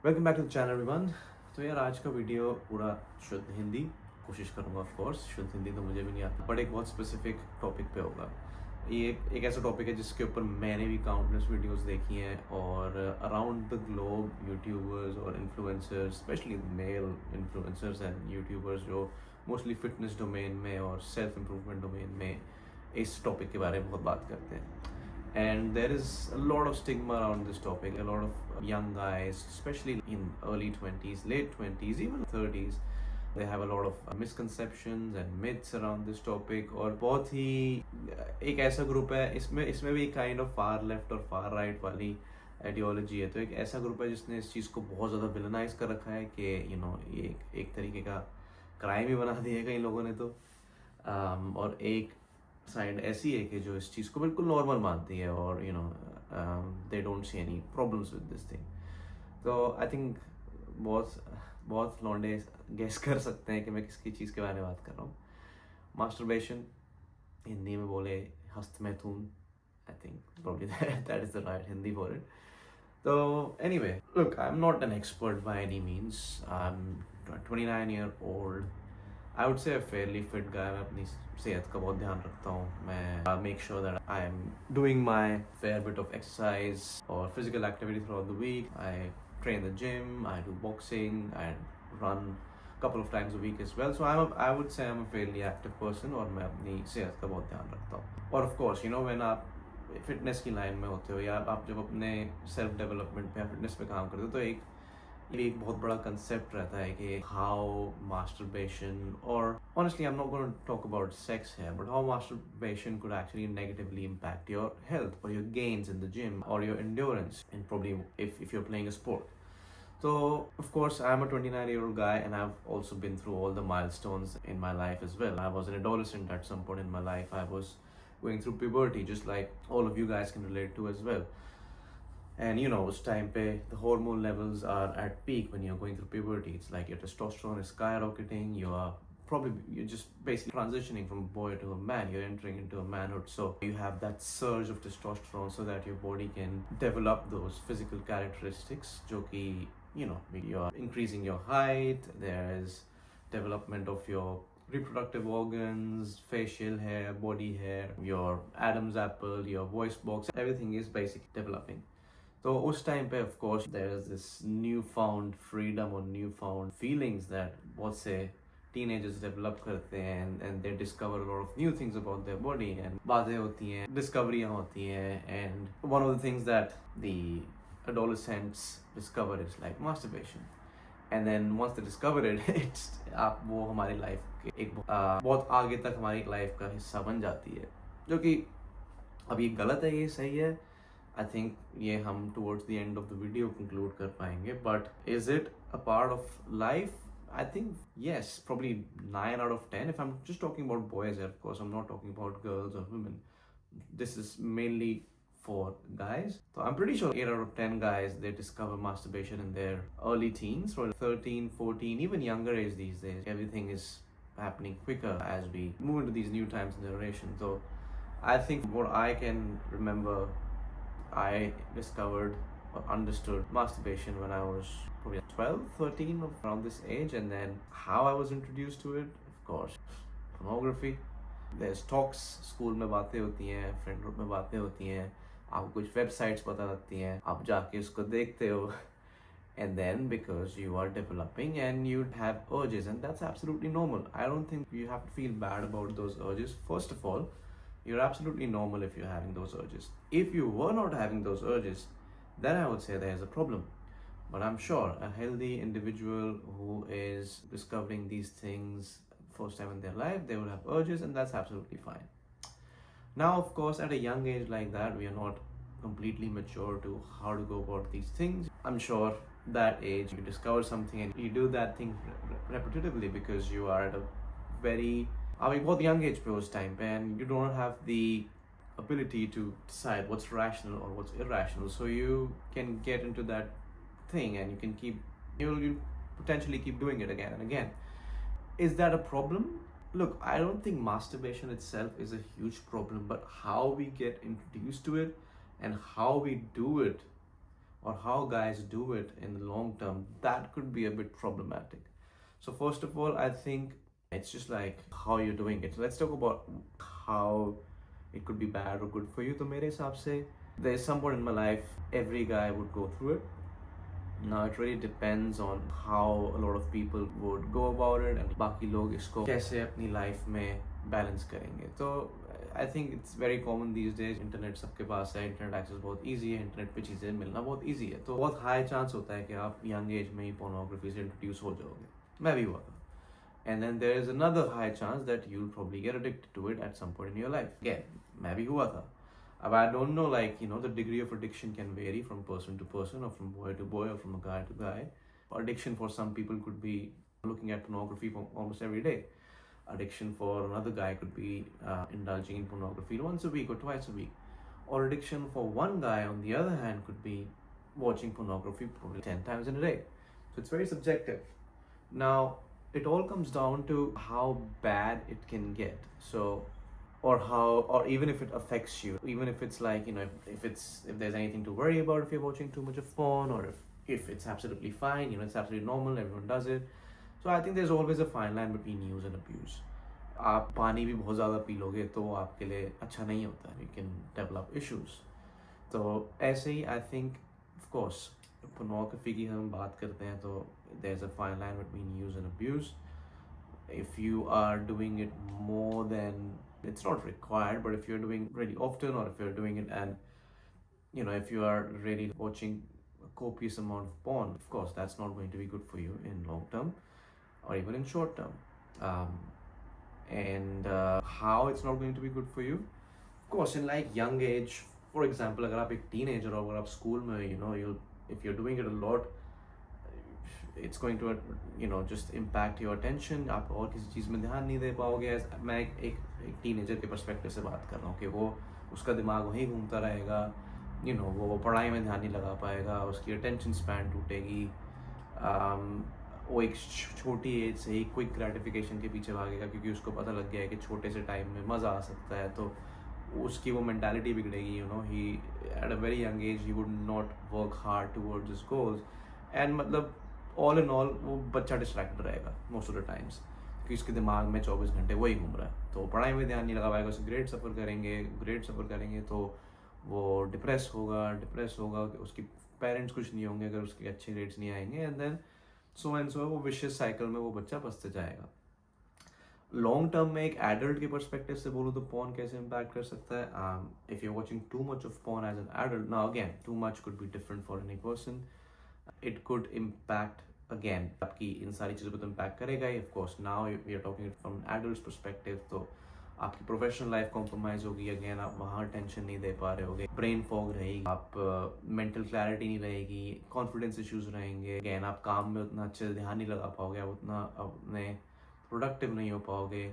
Welcome back to the channel everyone. तो यार आज का वीडियो पूरा शुद्ध हिंदी कोशिश करूँगा। ऑफ कोर्स शुद्ध हिंदी तो मुझे भी नहीं आता, बट एक बहुत स्पेसिफिक टॉपिक पे होगा। ये एक ऐसा टॉपिक है जिसके ऊपर मैंने भी काउंटलेस वीडियोस देखी हैं और अराउंड द ग्लोब यूट्यूबर्स और influencers, specially male influencers and YouTubers जो मोस्टली फिटनेस डोमेन में और सेल्फ इम्प्रूवमेंट डोमेन में इस टॉपिक के बारे में बहुत बात करते हैं। And there is a lot of stigma around this topic. A lot of young guys, especially in early 20s, late 20s, even 30s, they have a lot of misconceptions and myths around this topic. और बहुत ही एक ऐसा group है, इसमें इसमें भी kind of far left और far right वाली आइडियोलॉजी है। तो एक ऐसा ग्रुप है जिसने इस चीज़ को बहुत ज़्यादा विलनाइज कर रखा है कि ये एक तरीके का क्राइम ही बना दिया है कई लोगों ने तो। और एक साइड ऐसी है कि जो इस चीज़ को बिल्कुल नॉर्मल मानती है और they don't see any problems with this thing. तो आई थिंक बहुत बहुत लौंडे गेस कर सकते हैं कि मैं किसकी चीज़ के बारे में बात कर रहा हूँ। मास्टरबेशन, हिंदी में बोले हस्तमैथुन। I think probably that is the right Hindi for it. तो anyway, look, I am not an expert by any means. I am 29-year-old. I would say fairly fit guy. मैं अपनी सेहत का बहुत ध्यान रखता हूँ। मैं make sure that I am doing my fair bit of exercise और physical activity throughout the week. I train the gym, I do boxing, I run couple of times a week as well. So I would say I'm a fairly active person और मैं अपनी सेहत का बहुत ध्यान रखता हूँ। और of course when आप फिटनेस की लाइन में होते हो या आप जब अपने सेल्फ डेवलपमेंट पे या फिटनेस पे काम करते हो तो एक बहुत बड़ा कंसेप्ट रहता है कि हाउ मास्टरबेशन, और honestly I am not going to talk about sex है, but how masturbation could actually negatively impact your health और your gains in the gym और your endurance and probably if you're playing a sport. So, of course, I'm a 29-year-old guy and I've also been through all the milestones in my life as well. I was an adolescent at some point in my life. I was going through puberty, just like all of you guys can relate to as well. And उस time पे the hormone levels are at peak when you're going through puberty. It's like your testosterone is skyrocketing. You're just basically transitioning from a boy to a man. You're entering into a manhood. So you have that surge of testosterone so that your body can develop those physical characteristics. जो कि you're increasing your height. There is development of your reproductive organs, facial hair, body hair, your Adam's apple, your voice box. Everything is basically developing. So उस time पे of course there is this newfound freedom or newfound feelings that बहुत से teenagers develop करते हैं and they discover a lot of new things about their body and बातें होती हैं, डिस्कवरियाँ होती हैं, and one of the things that the adolescents discover is like masturbation. And then once they discover it, it's वो हमारी life के एक बहुत आगे तक हमारी लाइफ का हिस्सा बन जाती है, जो कि अब ये गलत है, ये सही है। I think ये हम towards the end of the video conclude कर पाएंगे, but is it a part of life? I think yes, probably 9 out of 10. If I'm just talking about boys, of course, I'm not talking about girls or women. This is mainly for guys. So I'm pretty sure 8 out of 10 guys, they discover masturbation in their early teens, or 13, 14, even younger age these days. Everything is happening quicker as we move into these new times and generations. So I think what I can remember, I discovered or understood masturbation when I was probably 12, 13, around this age. And then how I was introduced to it, of course, pornography. There's talks, school में बातें होती हैं, friend group में बातें होती हैं, आपको कुछ वेबसाइट्स पता लगती हैं, आप जाके उसको देखते हो, and then because you are developing and you have urges, and that's absolutely normal. I don't think you have to feel bad about those urges. First of all, you're absolutely normal if you're having those urges. If you were not having those urges, then I would say there's a problem. But I'm sure a healthy individual who is discovering these things first time in their life, they will have urges, and that's absolutely fine. Now, of course, at a young age like that, we are not completely mature to how to go about these things. I'm sure that age, you discover something and you do that thing repetitively because you are at a very बहुत young age पे उस time पे, and you don't have the ability to decide what's rational or what's irrational. So you can get into that thing and you'll potentially keep doing it again and again. Is that a problem? Look, I don't think masturbation itself is a huge problem, but how we get introduced to it and how we do it or how guys do it in the long term, that could be a bit problematic. So first of all, I think it's just like how you're doing it. So let's talk about how it could be bad or good for you. तो मेरे हिसाब से there's some point in my life every guy would go through it. Now it really depends on how a lot of people would go about it and बाकी लोग इसको कैसे अपनी life में balance करेंगे. तो I think it's very common these days. Internet सबके पास है, इंटरनेट एक्सेस बहुत ईजी है, इंटरनेट पे चीज़ें मिलना बहुत ईजी है. तो बहुत हाई चांस होता है कि आप यंग एज में ही पोर्नोग्राफी से इंट्रोड्यूस हो जाओगे. मैं भी हुआ था. And then there is another high chance that you'll probably get addicted to it at some point in your life. Again, मैं भी हुआ था. I don't know, like, the degree of addiction can vary from person to person, or from boy to boy, or from guy to guy. Addiction for some people could be looking at pornography almost every day. Addiction for another guy could be indulging in pornography once a week or twice a week. Or addiction for one guy, on the other hand, could be watching pornography probably 10 times in a day. So it's very subjective. Now, it all comes down to how bad it can get. So, or even if it affects you, even if it's like, if there's anything to worry about if you're watching too much of porn, or if it's absolutely fine, it's absolutely normal, everyone does it. So I think there's always a fine line between use and abuse. आप पानी भी बहुत ज़्यादा P लोगे तो आपके लिए अच्छा नहीं होता. You can develop issues. तो ऐसे ही I think, of course, pornography की हम बात करते हैं तो there's a fine line between use and abuse. If you are doing it more than it's not required, but if you're doing really often, or if you're doing it and if you are really watching a copious amount of porn, of course that's not going to be good for you in long term or even in short term. And how it's not going to be good for you, of course, in like young age, for example, अगर आप एक teenager हो, अगर आप school में if you're doing it a lot, it's going to just impact your attention. आप और किसी चीज़ में ध्यान नहीं दे पाओगे. मैं एक टीनेजर के पर्सपेक्टिव से बात कर रहा हूँ कि वो उसका दिमाग वहीं घूमता रहेगा. वो पढ़ाई में ध्यान नहीं लगा पाएगा, उसकी अटेंशन स्पैन टूटेगी. वो एक छोटी एज से ही क्विक ग्रेटिफिकेशन के पीछे भागेगा क्योंकि उसको पता लग गया है कि छोटे से टाइम में मज़ा आ सकता है. तो उसकी वो मेंटालिटी बिगड़ेगी. He at a very young age he would not work hard towards his goals. And मतलब ऑल इन ऑल वो बच्चा डिस्ट्रैक्टेड रहेगा मोस्ट ऑफ द टाइम्स क्योंकि उसके दिमाग में 24 घंटे वही घूम रहा है. तो पढ़ाई में ध्यान नहीं लगा पाएगा, उसके ग्रेड सफ़र करेंगे तो वो डिप्रेस होगा. उसके पेरेंट्स खुश नहीं होंगे अगर उसके अच्छे ग्रेड्स नहीं आएंगे. एंड देन सो वो विशियस साइकिल में वो बच्चा फंसते जाएगा. लॉन्ग टर्म में एक एडल्ट के पर्सपेक्टिव से बोलूँ तो पॉर्न कैसे इम्पैक्ट कर सकता है. If you watching too much of porn as an adult, now again too much could be different for any person. It could impact again आपकी इन सारी चीज़ों को तो इम्पैक्ट करेगा ही. Of course now we are talking from adult perspective, तो आपकी प्रोफेशनल लाइफ कॉम्प्रोमाइज़ होगी. अगेन आप वहाँ टेंशन नहीं दे पा रहे होगे, ब्रेन फॉग रहेगी, आप मेंटल क्लैरिटी नहीं रहेगी, कॉन्फिडेंस इश्यूज रहेंगे. अगेन आप काम में उतना अच्छे से ध्यान नहीं लगा पाओगे, आप उतना अपने प्रोडक्टिव नहीं हो पाओगे.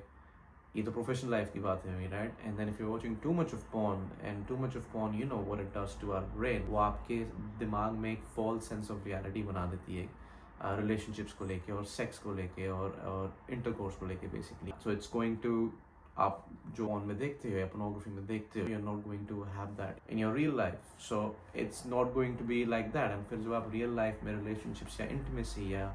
ये तो प्रोफेशनल लाइफ की बात है, right. And then if you watching too much of porn, and too much of porn you know what it does to our brain. वो आपके दिमाग में एक फॉल्स सेंस ऑफ रियलिटी बना देती है रिलेशनशिप्स को लेके और सेक्स को लेके और इंटरकोर्स को लेके basically. So it's going to, आप जो ऑन में देखते हो या पोर्नोग्राफी में देखते हो, you are not going to have that in your real life. So it's not going to be like that. And फिर जब आप रियल लाइफ में रिलेशनशिप्स या इंटीमेसी या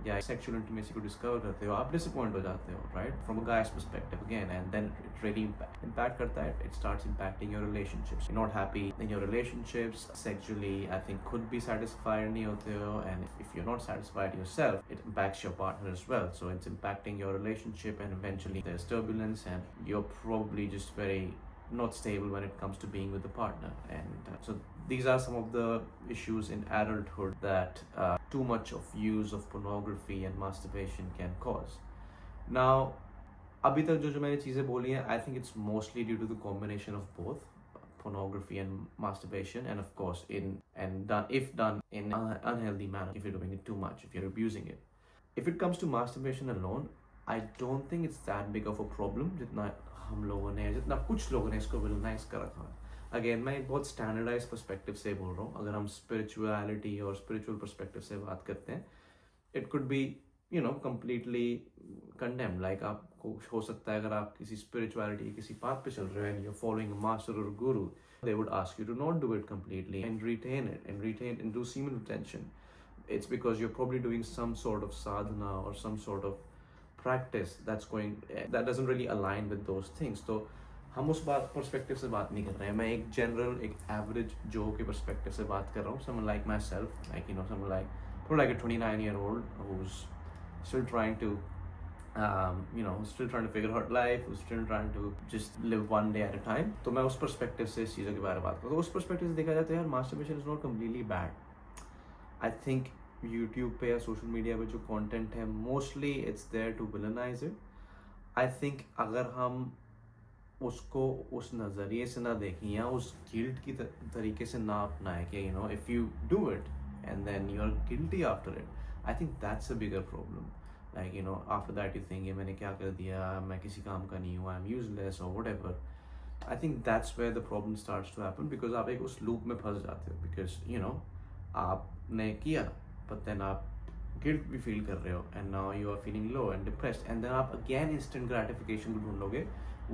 सेक्सुअल इंटीमेसी को डिस्कवर करते हो, आप डिसअपॉइंट हो जाते हो, right, from a guy's perspective again. And then it really impact करता है. It starts impacting your relationships. You not happy in your relationships sexually, I think खुद भी सेटिस्फाइड नहीं होते हो. And if you are not satisfied yourself, it impacts your partner as well. So it's impacting your relationship and eventually there is turbulence and you are probably just very not stable when it comes to being with the partner. And so these are some of the issues in adulthood that too much of use of pornography and masturbation can cause. Now अभी तक जो मैंने चीज़ें बोली हैं, I think it's mostly due to the combination of both pornography and masturbation, and of course if done in an unhealthy manner, if you're doing it too much, if you're abusing it. If it comes to masturbation alone, I don't think it's that big of a problem जितना कुछ लोगों ने इसको विलनाइज कर रखा है. Again मैं एक बहुत स्टैंडर्डाइज पर्सपेक्टिव से बोल रहा हूँ. अगर हम स्पिरिचुअलिटी और स्पिरिचुअल पर्सपेक्टिव से बात करते हैं, it could be completely condemned. Like आपको हो सकता है अगर आप किसी स्पिरिचुअलिटी किसी पाथ पे चल रहे हो and you are following a master और guru, they would ask you to not do it completely and retain it and do semen retention. It's because you're probably doing some sort of sadhana or some sort of practice that doesn't really align with those things. तो हम उस बात perspective से बात नहीं कर रहे हैं. मैं एक जनरल, एक एवरेज जो के पर्सपेक्टिव से बात कर रहा हूँ. Someone like myself, like someone like probably like a 29-year-old who's still trying to who's still trying to figure out life, who's still trying to just live one day at a time. तो मैं उस perspective से इस चीज़ों के बारे में बात करूँ. तो उस पर्सपेक्टिव से देखा जाए तो यार masturbation is not completely bad. I think YouTube पे या सोशल मीडिया पे जो कंटेंट है mostly it's there to villainise it. I think अगर हम उसको उस नज़रिए से ना देखें या उस गिल्ट की तरीके से ना अपनाएं कि if you do it and then you are guilty after it, I think that's a bigger problem. Like after that you think ये मैंने क्या कर दिया, मैं किसी काम का नहीं हूँ, आई एम यूजलेस और whatever. I think that's where the problem starts to happen, because आप एक उस लूप में फंस जाते हो. बिकॉज आपने किया but then आप गिल्ट भी फील कर रहे हो and now you are feeling low and depressed and then आप अगेन इंस्टेंट ग्रेटिफिकेशन को ढूंढोगे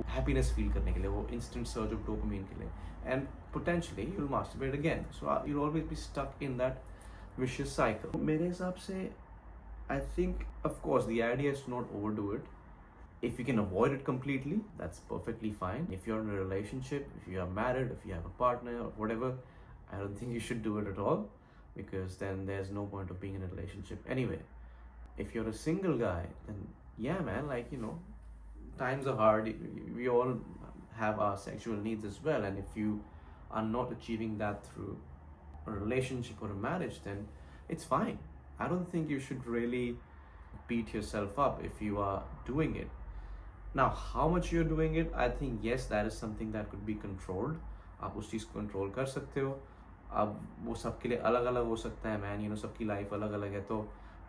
हैप्पीनेस फील करने के लिए, वो इंस्टेंट सर्ज ऑफ डोपामाइन के लिए, and potentially you will masturbate again. So you will always be stuck in that vicious cycle. मेरे हिसाब से I think of course the idea is not overdo it. If you can avoid it completely, that's perfectly fine. If you're in a relationship, if you are married, if you have a partner or whatever, I don't think you should do it at all, because then there's no point of being in a relationship anyway. If you're a single guy, then yeah man, like times are hard. We all have our sexual needs as well, and if you are not achieving that through a relationship or a marriage, then it's fine. I don't think you should really beat yourself up if you are doing it. Now how much you're doing it, I think yes, that is something that could be controlled. आप उस चीज़ को control कर सकते हो. अब वो सबके लिए अलग अलग हो सकता है मैन, सबकी लाइफ अलग अलग है. तो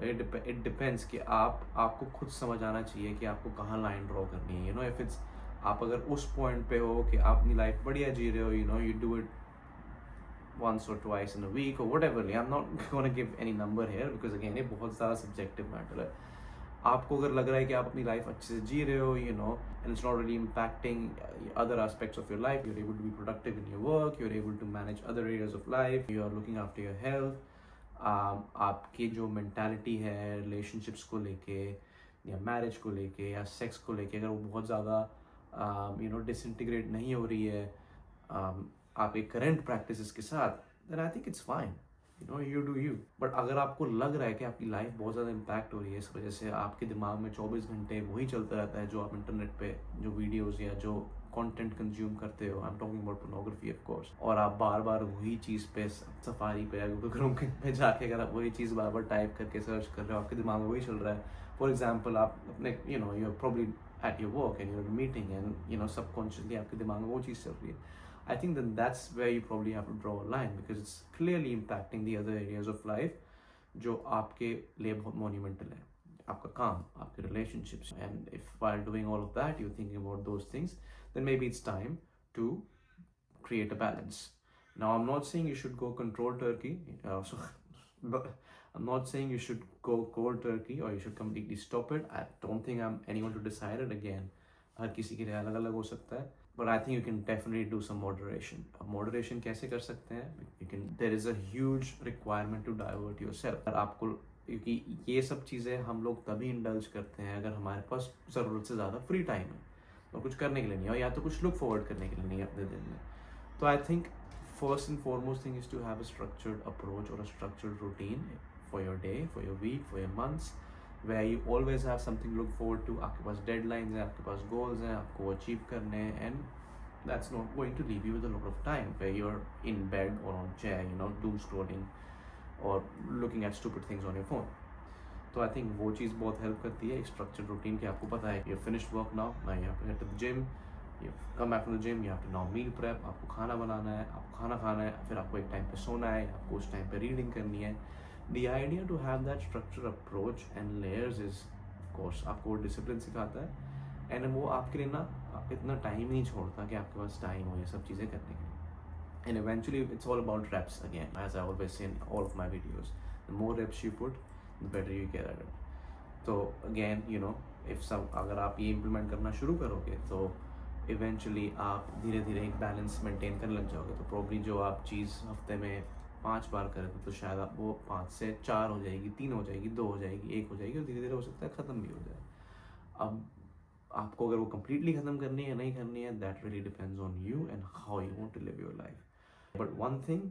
इट डिपेंड्स कि आपको खुद समझ आना चाहिए कि आपको कहाँ लाइन ड्रॉ करनी है. इफ इट्स आप अगर उस पॉइंट पे हो कि आप अपनी लाइफ बढ़िया जी रहे हो, you do it once or twice in a week or whatever. I'm not going to give any number here because again ये बहुत ज़्यादा subjective matter है. आपको अगर लग रहा है कि आप अपनी लाइफ अच्छे से जी रहे हो, and it's not really impacting other aspects of your life, you're able to be productive in your work, you're able to manage other areas of life, you are looking after your health, आपकी जो mentality है relationships को लेके या marriage को लेके या sex को लेके अगर वो बहुत ज़्यादा disintegrate नहीं हो रही है आप एक current practices के साथ, then I think it's fine. You do you. But अगर आपको लग रहा है कि आपकी लाइफ बहुत ज़्यादा इम्पैक्ट हो रही है इस वजह से, आपके दिमाग में 24 घंटे वही चलता रहता है जो आप इंटरनेट पे जो वीडियोस या जो कंटेंट कंज्यूम करते हो, I am talking about pornography of course, और आप बार बार वही चीज़ पे सफारी पे या गूगल क्रोम पे जाके अगर आप वही चीज़ बार बार टाइप करके सर्च कर रहे हो, आपके दिमाग में वही चल रहा है. फॉर एग्जाम्पल आप अपने you are probably at your work and your meeting and subconsciously आपके दिमाग में वो चीज़ चल रही है. I think then that's where you probably have to draw a line because it's clearly impacting the other areas of life जो आपके लिए बहुत monumental है. आपका काम, आपके relationships, and if while doing all of that you're thinking about those things, then maybe it's time to create a balance. Now I'm not saying you should go control turkey, I'm not saying you should go cold turkey or you should completely stop it. I don't think I'm anyone to decide it. Again, हर किसी के लिए अलग अलग हो सकता है. But I think you can definitely do some moderation. अब moderation कैसे कर सकते हैं? There is a huge requirement to divert yourself. अगर आपको, क्योंकि ये सब चीज़ें हम लोग तभी indulge करते हैं अगर हमारे पास ज़रूरत से ज़्यादा free time है और कुछ करने के लिए नहीं है, और या तो कुछ look forward करने के लिए नहीं है अपने दिन में. तो I think first and foremost thing is to have a structured approach or a structured routine for your day, for your week, for your months, where you always have something to look forward to. आपके पास deadlines हैं, आपके पास goals हैं, आपको achieve करने हैं, and that's not going to leave you with a lot of time where you're in bed or on chair, doom scrolling or looking at stupid things on your phone. तो I think वो चीज़ बहुत help करती है structured routine कि आपको पता है you've finished work now you have to head to the gym, you've come back from the gym, you have to now meal prep, आपको खाना बनाना है, आपको खाना खाना है, फिर आपको एक टाइम पे सोना है, आपको उस टाइम पे reading करनी है. The idea to have that structured approach and layers is, of course, आपको discipline सिखाता है, and वो आपके लिए ना इतना टाइम नहीं छोड़ता कि आपके पास टाइम हो ये सब चीज़ें करने के लिए. And eventually it's all about reps again, as I always say in all of my videos. The more reps you put, the better you get at it. So again, if अगर आप ये implement करना शुरू करोगे तो eventually आप धीरे धीरे एक बैलेंस मेंटेन करने लग जाओगे। तो प्रॉब्ली जो आप चीज़ हफ्ते में 5 बार करें तो शायद आप वो 5 से 4 हो जाएगी, 3 हो जाएगी, 2 हो जाएगी, 1 हो जाएगी, और धीरे धीरे हो सकता है ख़त्म भी हो जाए। अब आपको अगर वो कम्प्लीटली ख़त्म करनी है या नहीं करनी है, that really depends on you and how you want to live your life. But one thing,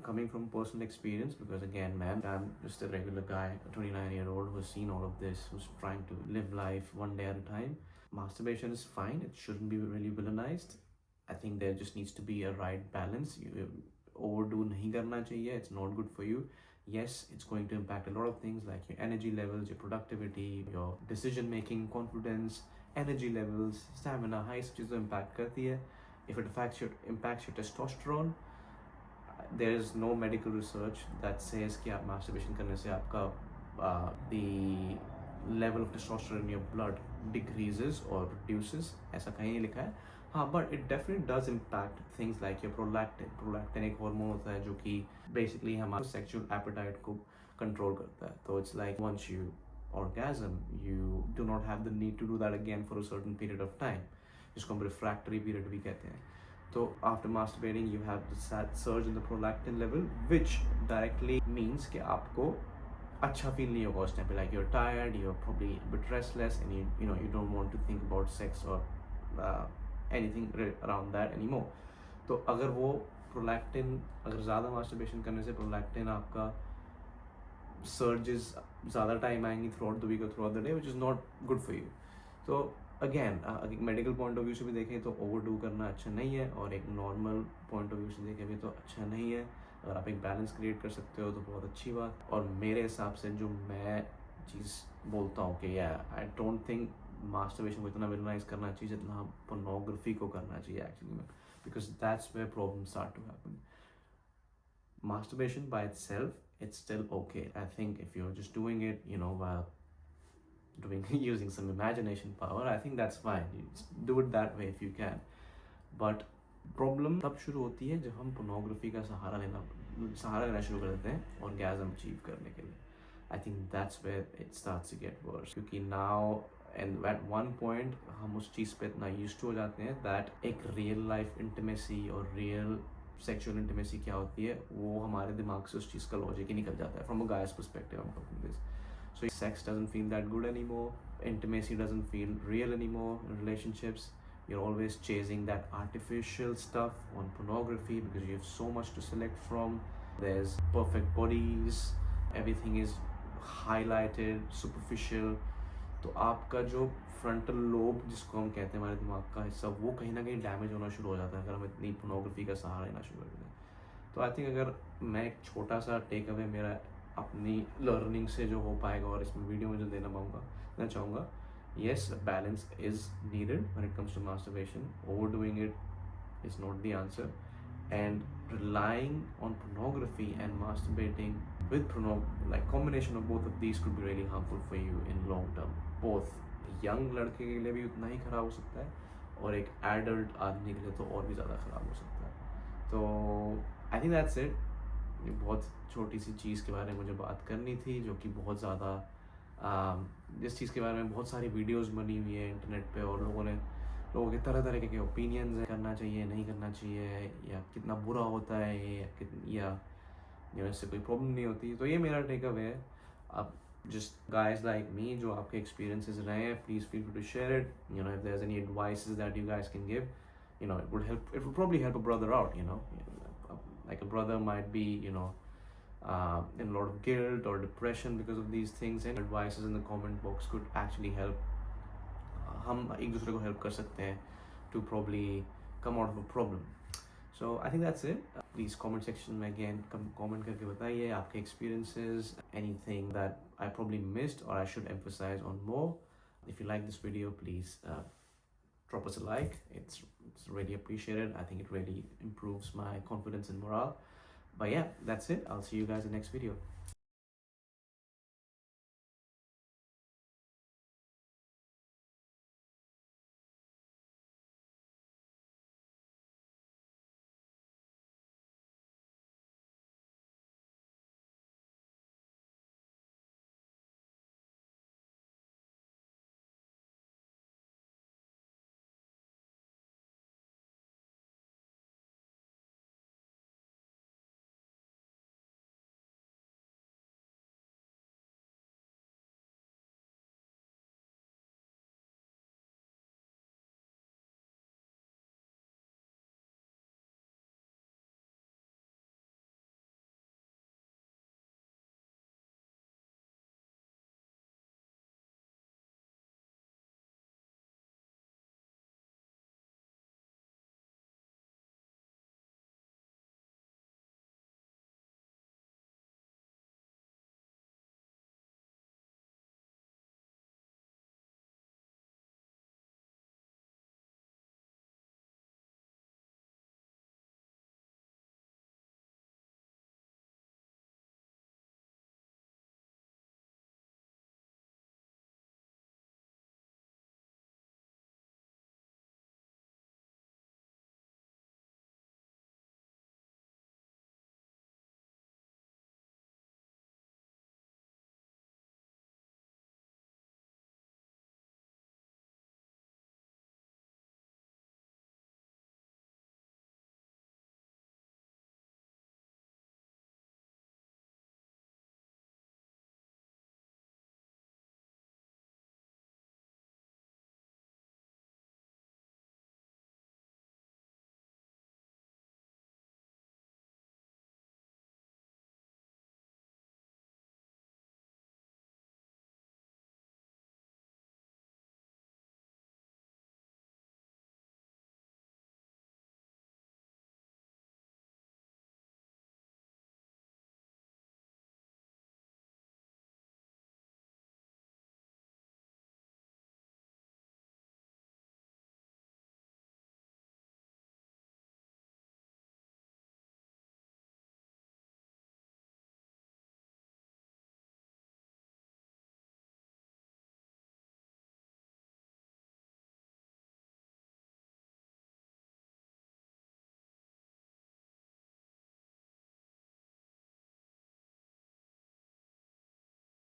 coming from personal experience, because again, man, I'm just a regular guy, a 29-year-old who's seen all of this, who's trying to live life one day at a time. Masturbation is fine, it shouldn't be really villainized. I think there just needs to be a right balance. You overdo nahi karna chahiye, it's not good for you. Yes, it's going to impact a lot of things like your energy levels, your productivity, your decision making, confidence, energy levels, stamina, high चीज़ों impact करती है. If it impacts your testosterone, there is no medical research that says कि आप masturbation करने से आपका the level of testosterone in your blood decreases or reduces, ऐसा कहीं नहीं लिखा है. हाँ, but it definitely does impact things like your prolactin. Prolactin एक hormone होता है जो कि basically हमारे sexual appetite को control करता है. तो it's like once you orgasm, you do not have the need to do that again for a certain period of time, जिसको हम refractory period भी कहते हैं. So after masturbating, you have this surge in the prolactin level, which directly means कि आपको अच्छा feel नहीं होगा उस time पे. Like you're tired, you're probably a bit restless, and you don't want to think about sex or anything around that anymore. तो अगर वो prolactin, अगर ज़्यादा masturbation करने से prolactin आपका surges ज़्यादा time आएंगी throughout the week or throughout the day, which is not good for you. So again medical point of view से भी देखें तो ओवरडू करना अच्छा नहीं है, और एक नॉर्मल पॉइंट ऑफ व्यू से देखें भी तो अच्छा नहीं है. अगर आप एक बैलेंस क्रिएट कर सकते हो तो बहुत अच्छी बात. और मेरे हिसाब से जो मैं चीज़ बोलता हूँ कि आई डोंट थिंक मास्टरबेशन को इतना विलनाइज करना चाहिए जितना पोर्नोग्राफी को करना चाहिए एक्चुअली में, because that's where problem start to happen. Masturbation by itself, it's still okay. I think if you're just doing it, while using some imagination power, I think that's fine. You do it that way if you can. But problem तब शुरू होती है जब हम pornography का सहारा लेना शुरू कर देते हैं ऑर्गेज़म अचीव करने के लिए. I think that's where it starts to get worse, क्योंकि now and at one point हम उस चीज़ पे इतना यूज्ड टू हो जाते हैं दैट एक रियल लाइफ इंटीमेसी और रियल सेक्सुअल इंटीमेसी क्या होती है वो हमारे दिमाग से उस चीज़ का लॉजिक ही निकल जाता है. From a guy's perspective I am talking this. So sex doesn't feel that good anymore. Intimacy doesn't feel real anymore in relationships. You're always chasing that artificial stuff on pornography because you have so much to select from. There's perfect bodies. Everything is highlighted, superficial. तो आपका जो frontal lobe जिसको हम कहते हैं हमारे दिमाग का हिस्सा, वो कहीं ना कहीं डैमेज होना शुरू हो जाता है अगर हम इतनी पोर्नोग्राफी का सहारा लेना शुरू कर देते हैं. तो आई थिंक अगर मैं एक छोटा सा टेक अवे मेरा अपनी लर्निंग से जो हो पाएगा और इसमें वीडियो में जो देना चाहूँगा, yes, balance is needed when it comes to masturbation. Overdoing it is not the answer, and relying on pornography and masturbating with like combination of both of these could be really harmful for you in long term. Both young लड़के के लिए भी उतना ही ख़राब हो सकता है और एक adult आदमी के लिए तो और भी ज़्यादा ख़राब हो सकता है. तो I think that's it. ये बहुत छोटी सी चीज़ के बारे में मुझे बात करनी थी, जो कि बहुत ज़्यादा जिस चीज़ के बारे में बहुत सारी वीडियोस बनी हुई है इंटरनेट पे, और लोगों के तरह तरह के ओपिनियंस हैं, करना चाहिए नहीं करना चाहिए, या कितना बुरा होता है, या इससे कोई प्रॉब्लम नहीं होती. तो ये मेरा टेक अवे है. अब just guys like me जो आपके experiences रहे हैं, please feel free to share it. If there's any advices that you guys can give, it would probably help a brother out. Like a brother might be in a lot of guilt or depression because of these things, and advices in the comment box could actually help. हम एक दूसरे को help कर सकते हैं to probably come out of a problem. So I think that's it. Please comment section में again comment करके बताइए आपके experiences, anything that I probably missed or I should emphasize on more. If you like this video, please drop us a like. It's really appreciated. I think it really improves my confidence and morale. But yeah, that's it. I'll see you guys in the next video.